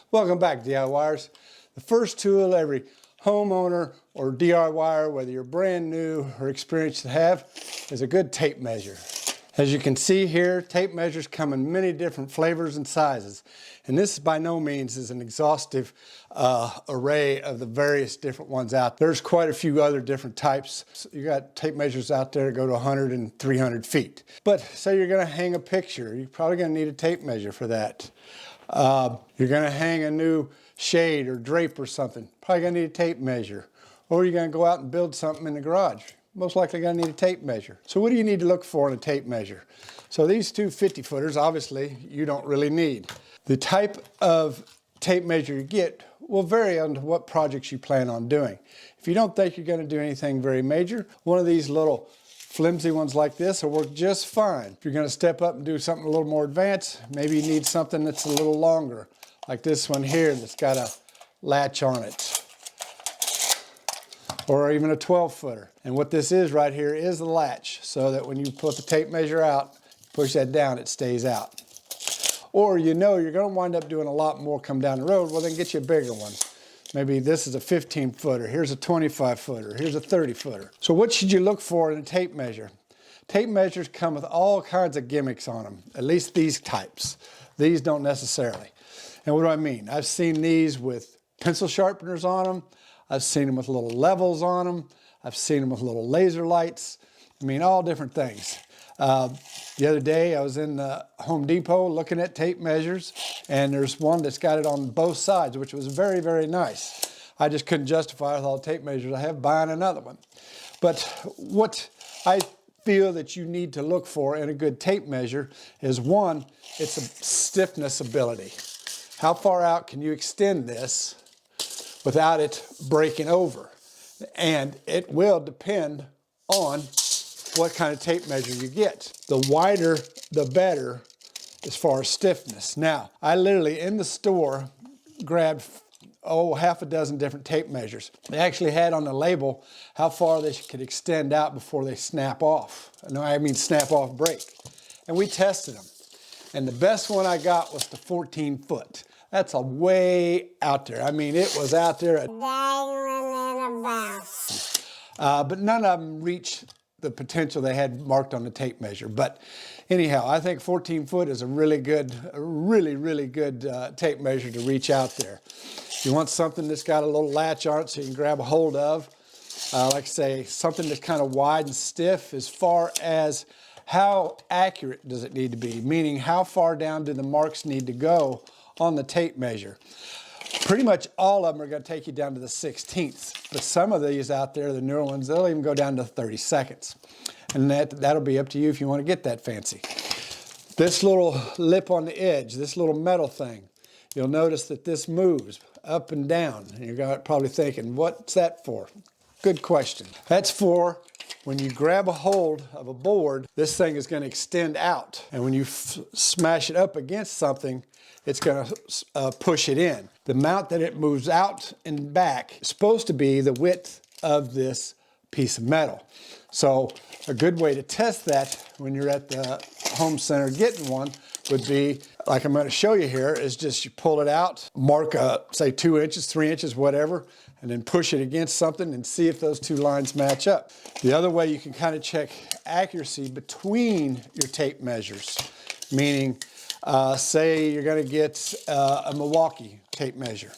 Welcome back, DIYers. The first tool every homeowner or DIYer, whether you're brand new or experienced to have, is a good tape measure. As you can see here, tape measures come in many different flavors and sizes. And this by no means is an exhaustive array of the various different ones out there. There's quite a few other different types. So you got tape measures out there that go to 100 and 300 feet. But say you're gonna hang a picture, you're probably gonna need a tape measure for that. You're gonna hang a new shade or drape or something, probably gonna need a tape measure. Or you're gonna go out and build something in the garage, most likely gonna need a tape measure. So what do you need to look for in a tape measure? So these two 50-footers, obviously, you don't really need. The type of tape measure you get will vary on what projects you plan on doing. If you don't think you're gonna do anything very major, one of these little flimsy ones like this will work just fine. If you're gonna step up and do something a little more advanced, maybe you need something that's a little longer, like this one here that's got a latch on it, or even a 12-footer. And what this is right here is the latch, so that when you put the tape measure out, push that down, it stays out. Or you know you're gonna wind up doing a lot more come down the road, well then get you a bigger one. Maybe this is a 15-footer, here's a 25-footer, here's a 30-footer. So what should you look for in a tape measure? Tape measures come with all kinds of gimmicks on them, at least these types. These don't necessarily. And what do I mean? I've seen these with pencil sharpeners on them. I've seen them with little levels on them. I've seen them with little laser lights. I mean, all different things. The other day I was in Home Depot looking at tape measures, and there's one that's got it on both sides, which was very, very nice. I just couldn't justify with all the tape measures I have buying another one. But what I feel that you need to look for in a good tape measure is, one, it's a stiffness ability. How far out can you extend this without it breaking over? And it will depend on what kind of tape measure you get. The wider, the better as far as stiffness. Now, I literally in the store grabbed half a dozen different tape measures. They actually had on the label how far they could extend out before they snap off. No, I mean snap off break. And we tested them. And the best one I got was the 14-foot. That's a way out there. I mean, it was out there. But none of them reached the potential they had marked on the tape measure. But anyhow, I think 14-foot is a really good tape measure to reach out there. You want something that's got a little latch on it so you can grab a hold of. Like I say, something that's kind of wide and stiff as far as how accurate does it need to be, meaning how far down do the marks need to go on the tape measure. Pretty much all of them are going to take you down to the 16ths, but some of these out there, the newer ones, they'll even go down to 30 seconds. And that'll be up to you if you want to get that fancy. This little lip on the edge, this little metal thing, you'll notice that this moves up and down. And you're probably thinking, what's that for? Good question. That's for when you grab a hold of a board, this thing is going to extend out. And when you smash it up against something, it's going to push it in. The amount that it moves out and back is supposed to be the width of this piece of metal. So a good way to test that when you're at the home center getting one would be, like I'm going to show you here, is just you pull it out, mark say 2 inches, 3 inches, whatever, and then push it against something and see if those two lines match up. The other way you can kind of check accuracy between your tape measures, meaning say you're going to get a Milwaukee tape measure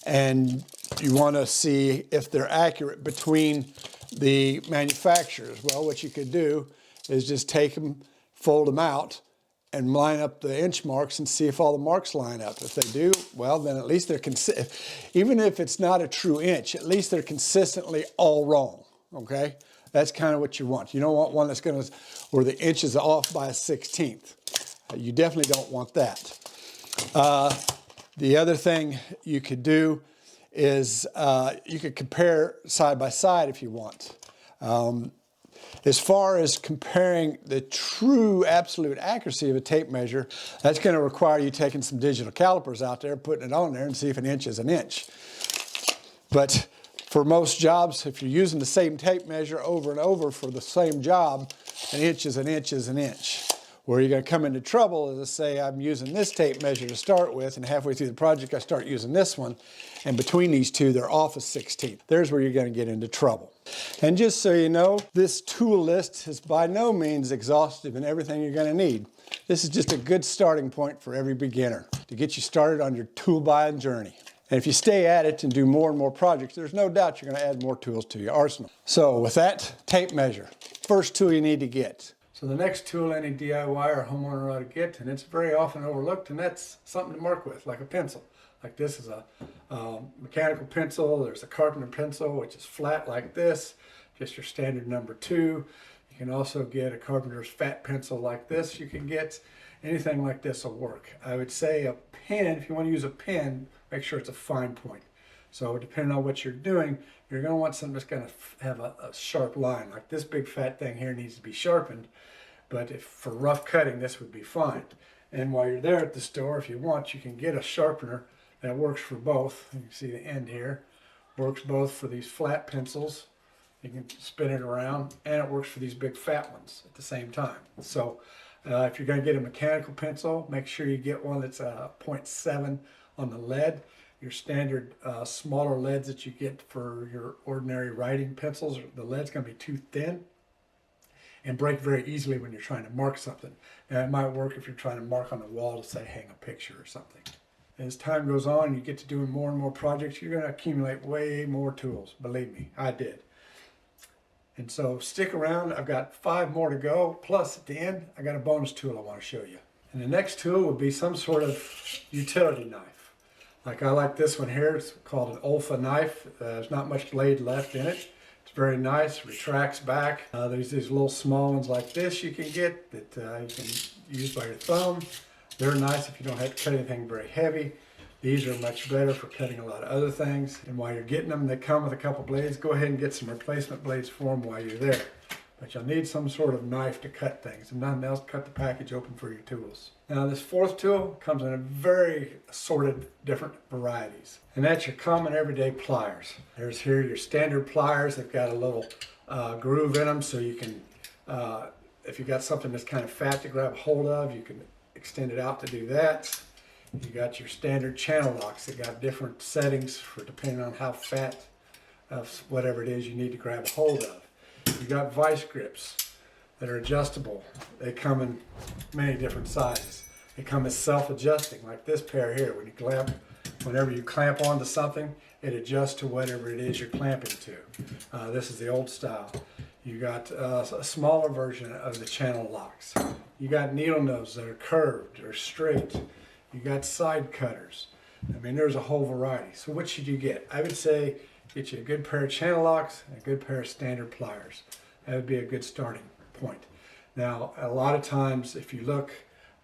and you want to see if they're accurate between the manufacturers. Well, what you could do is just take them, fold them out, and line up the inch marks and see if all the marks line up. If they do, well, then at least they're consistent. Even if it's not a true inch, at least they're consistently all wrong, okay? That's kind of what you want. You don't want one that's going to, where the inch is off by a 16th. You definitely don't want that. The other thing you could do is you could compare side by side if you want. As far as comparing the true absolute accuracy of a tape measure, that's going to require you taking some digital calipers out there, putting it on there and see if an inch is an inch. But for most jobs, if you're using the same tape measure over and over for the same job, an inch is an inch is an inch. Where you're going to come into trouble is, let's say I'm using this tape measure to start with, and halfway through the project I start using this one, and between these two they're off a 1/16. There's where you're going to get into trouble. And just so you know, this tool list is by no means exhaustive in everything you're going to need. This is just a good starting point for every beginner to get you started on your tool buying journey. And if you stay at it and do more and more projects, there's no doubt you're going to add more tools to your arsenal. So with that, tape measure. First tool you need to get. So the next tool any DIY or homeowner ought to get, and it's very often overlooked, and that's something to mark with, like a pencil. Like this is a mechanical pencil. There's a carpenter pencil, which is flat like this, just your standard number 2. You can also get a carpenter's fat pencil like this. You can get anything like this will work. I would say a pen, if you want to use a pen, make sure it's a fine point. So depending on what you're doing, you're going to want something that's going to have a sharp line. Like this big fat thing here needs to be sharpened, but if for rough cutting, this would be fine. And while you're there at the store, if you want, you can get a sharpener that works for both. You can see the end here. Works both for these flat pencils. You can spin it around, and it works for these big fat ones at the same time. So if you're going to get a mechanical pencil, make sure you get one that's 0.7 on the lead. Your standard smaller leads that you get for your ordinary writing pencils, the lead's going to be too thin and break very easily when you're trying to mark something. Now it might work if you're trying to mark on the wall to say hang a picture or something. As time goes on, you get to doing more and more projects, you're going to accumulate way more tools. Believe me, I did. And so stick around. I've got 5 more to go. Plus at the end, I got a bonus tool I want to show you. And the next tool will be some sort of utility knife. Like I like this one here. It's called an Olfa knife. There's not much blade left in it. It's very nice, retracts back. There's these little small ones like this you can get that you can use by your thumb. They're nice if you don't have to cut anything very heavy. These are much better for cutting a lot of other things. And while you're getting them, they come with a couple blades. Go ahead and get some replacement blades for them while you're there. But you'll need some sort of knife to cut things. And nothing else, cut the package open for your tools. Now this 4th tool comes in a very assorted different varieties. And that's your common everyday pliers. There's here your standard pliers. They've got a little groove in them so you can, if you got something that's kind of fat to grab hold of, you can extend it out to do that. You got your standard channel locks that got different settings for depending on how fat of whatever it is you need to grab hold of. You got vice grips that are adjustable. They come in many different sizes. They come as self-adjusting, like this pair here. Whenever you clamp onto something, it adjusts to whatever it is you're clamping to. This is the old style. You got a smaller version of the channel locks. You got needle nose that are curved or straight. You got side cutters. I mean, there's a whole variety. So what should you get? I would say get you a good pair of channel locks and a good pair of standard pliers. That would be a good starting point. Now, a lot of times, if you look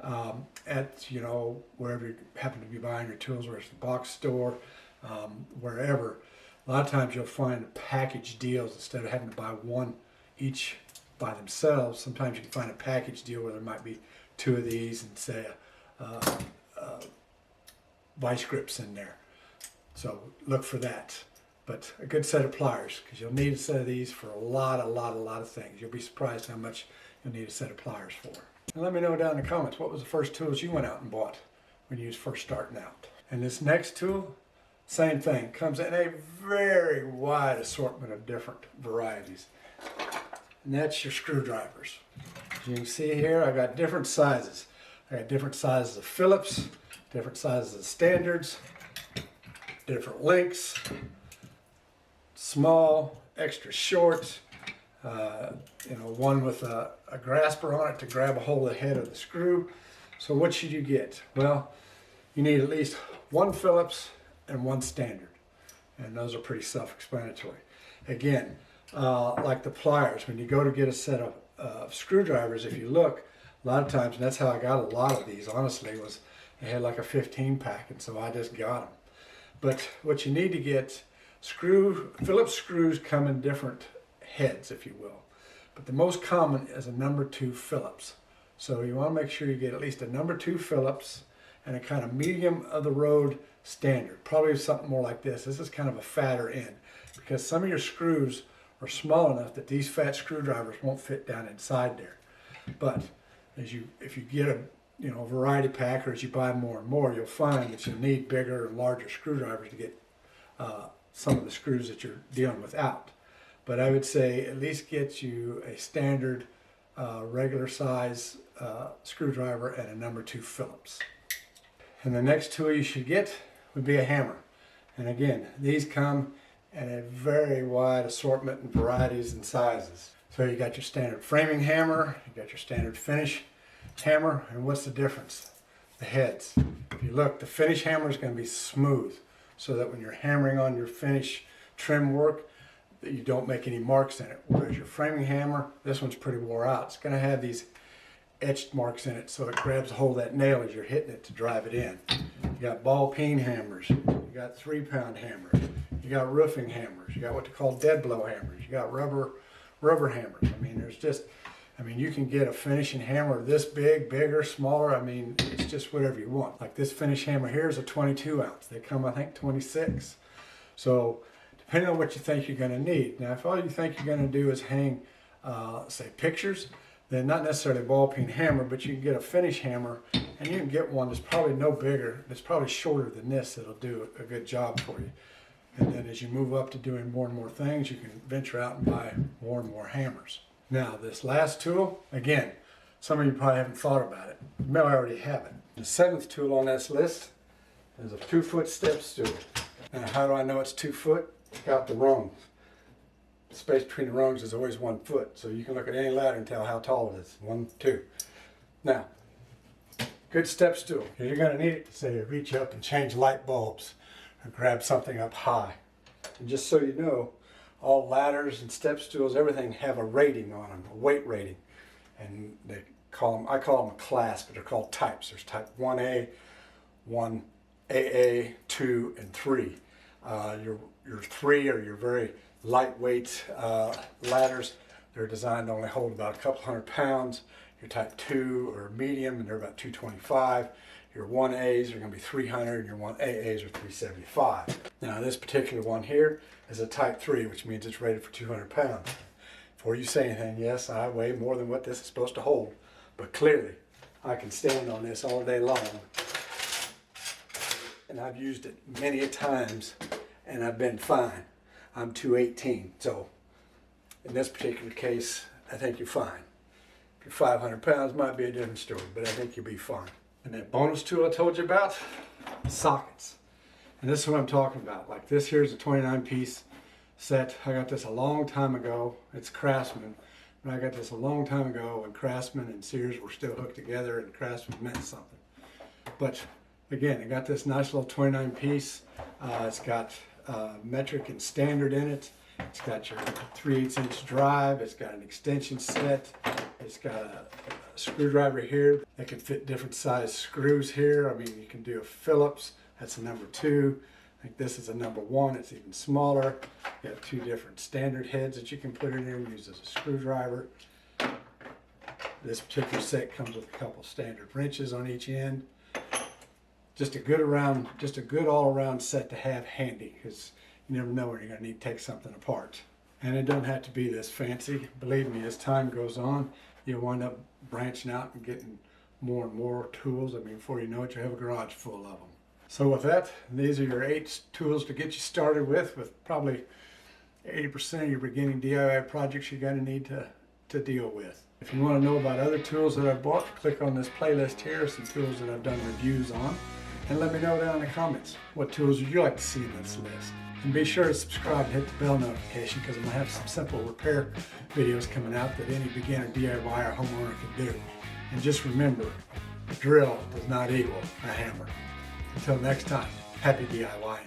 at, wherever you happen to be buying your tools, whether it's the box store, wherever, a lot of times you'll find package deals instead of having to buy one each by themselves. Sometimes you can find a package deal where there might be 2 of these and say vice grips in there. So look for that. But a good set of pliers, because you'll need a set of these for a lot of things. You'll be surprised how much you'll need a set of pliers for. And let me know down in the comments, what was the first tools you went out and bought when you was first starting out? And this next tool, same thing, comes in a very wide assortment of different varieties. And that's your screwdrivers. As you can see here, I got different sizes. I got different sizes of Phillips, different sizes of standards, different lengths, small, extra short, one with a grasper on it to grab a hold of the head of the screw. So what should you get? Well, you need at least 1 Phillips and 1 standard. And those are pretty self-explanatory. Again, like the pliers, when you go to get a set of screwdrivers, if you look, a lot of times, and that's how I got a lot of these, honestly, was they had like a 15 pack, and so I just got them. But what you need to get, Phillips screws come in different heads, if you will. But the most common is a number 2 Phillips. So you want to make sure you get at least a number 2 Phillips and a kind of medium of the road standard. Probably something more like this. This is kind of a fatter end because some of your screws are small enough that these fat screwdrivers won't fit down inside there. But if you get a variety pack, or as you buy more and more, you'll find that you'll need bigger and larger screwdrivers to get some of the screws that you're dealing with out. But I would say at least get you a standard regular size screwdriver and a number 2 Phillips. And the next tool you should get would be a hammer. And again, these come in a very wide assortment and varieties and sizes. So you got your standard framing hammer, you got your standard finish hammer, and what's the difference? The heads. If you look, the finish hammer is going to be smooth, so that when you're hammering on your finish trim work, that you don't make any marks in it. Whereas your framing hammer, this one's pretty wore out. It's going to have these etched marks in it, so it grabs a hold of that nail as you're hitting it to drive it in. You got ball peen hammers, you got 3-pound hammers, you got roofing hammers, you got what they call dead blow hammers, you got rubber hammers. I mean, you can get a finishing hammer this big, bigger, smaller. I mean, it's just whatever you want. Like this finish hammer here is a 22 ounce. They come, I think, 26. So depending on what you think you're going to need. Now, if all you think you're going to do is hang, say, pictures, then not necessarily a ball peen hammer, but you can get a finish hammer, and you can get one that's probably no bigger, that's probably shorter than this, that'll do a good job for you. And then as you move up to doing more and more things, you can venture out and buy more and more hammers. Now, this last tool, again, some of you probably haven't thought about it. You may already have it. The 7th tool on this list is a 2-foot step stool. Now, how do I know it's 2 foot? Check out the rungs. The space between the rungs is always 1 foot, so you can look at any ladder and tell how tall it is. 1, 2. Now, good step stool. You're going to need it to, say, reach up and change light bulbs or grab something up high. And just so you know, all ladders and step stools, everything have a rating on them, a weight rating. And I call them a class, but they're called types. There's type 1A, 1AA, 2, and 3. Your 3 are your very lightweight ladders. They're designed to only hold about a couple hundred pounds. Your type 2 are medium, and they're about 225. Your 1As are going to be 300, and your 1AAs are 375. Now, this particular one here is a type 3, which means it's rated for 200 pounds. Before you say anything, yes, I weigh more than what this is supposed to hold, but clearly I can stand on this all day long, and I've used it many a times, and I've been fine. I'm 218, so in this particular case, I think you're fine. If you're 500 pounds, might be a different story, but I think you'll be fine. And that bonus tool I told you about, sockets. And this is what I'm talking about. Like this here's a 29-piece set. I got this a long time ago. It's Craftsman. But I got this a long time ago when Craftsman and Sears were still hooked together, and Craftsman meant something. But again, I got this nice little 29-piece. It's got metric and standard in it. It's got your 3/8-inch drive. It's got an extension set. It's got a screwdriver here that can fit different size screws here. I mean, you can do a Phillips. That's a number 2. I think this is a number 1. It's even smaller. You have 2 different standard heads that you can put in there and use as a screwdriver. This particular set comes with a couple standard wrenches on each end. Just a good all-around set to have handy, because you never know when you're going to need to take something apart. And it don't have to be this fancy. Believe me, as time goes on, you'll wind up branching out and getting more and more tools. I mean, before you know it, you have a garage full of them. So with that, these are your 8 tools to get you started with probably 80% of your beginning DIY projects you're going to need to deal with. If you want to know about other tools that I've bought, click on this playlist here, some tools that I've done reviews on, and let me know down in the comments what tools would you like to see in this list. And be sure to subscribe and hit the bell notification, because I'm going to have some simple repair videos coming out that any beginner DIY or homeowner can do. And just remember, a drill does not equal a hammer. Until next time, happy DIYing.